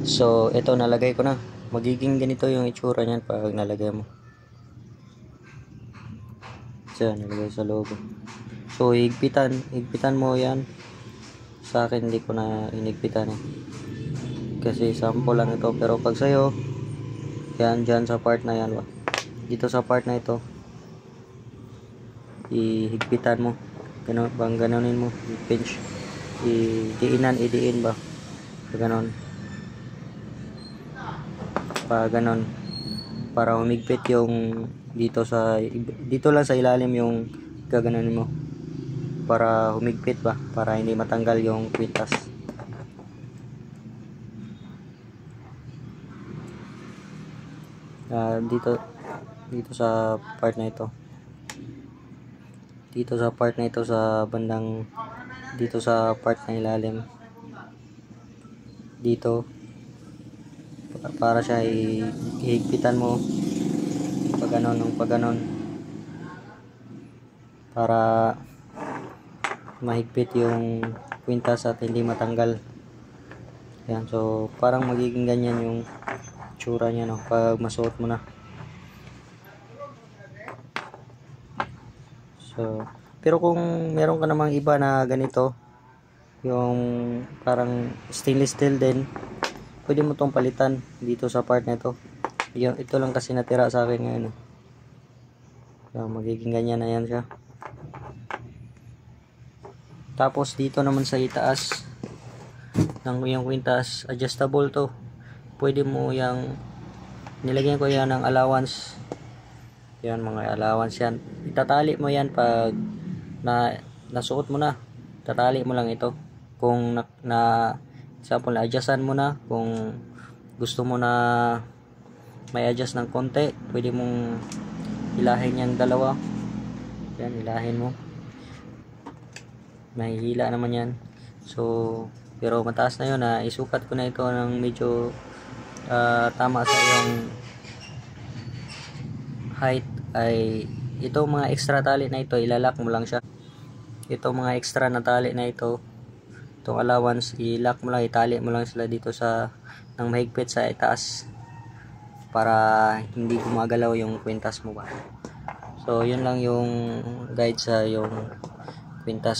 So ito, nalagay ko na. Magiging ganito yung itsura niyan pag nalagay mo. So nalagay sa loob. So higpitan mo yan. Sa akin hindi ko na inigpitan kasi sample lang ito, pero pag sa'yo yan, dyan sa part na yan, dito sa part na ito ihigpitan mo, ganun bang ganunin mo, i-pinch, idiin ba, ganon, pa ganon, para humigpit yung dito lang sa ilalim yung gaganunin mo, para humigpit ba, para hindi matanggal yung kwintas. Dito sa part na ito, sa bandang dito sa part na ilalim dito, para siya ihigpitan mo pag ganon, para mahigpit yung kwintas at hindi matanggal. Yan, so parang magiging ganyan yung tsura niya, no, pag masuot mo na. So, pero kung meron ka namang iba na ganito, yung parang stainless steel din, pwede mo tong palitan dito sa part na ito. Ito lang kasi natira sa akin ngayon. So, magiging ganyan na yan siya. Tapos dito naman sa itaas ng yung kwintas, adjustable to. Pwede mo yang nilagyan ko yan ng allowance. Yan, mga allowance yan. Itatali mo yan pag nasuot mo na. Tatali mo lang ito. Kung example, na-adjustan mo na. Kung gusto mo na may adjust ng konti, pwede mong hilahin yung dalawa. Yan, hilahin mo. Mahihila naman yan. So, pero mataas na yun, isukat ko na ito ng medyo tama sa iyong height. Ay itong mga extra tali na ito, ilalak mo lang siya. Itong mga extra na tali na ito, itong allowance, ilak mo lang, itali mo lang sila dito sa ng mahigpit sa itaas, para hindi gumagalaw yung kwintas mo ba. So yun lang yung guide sa yung kwintas.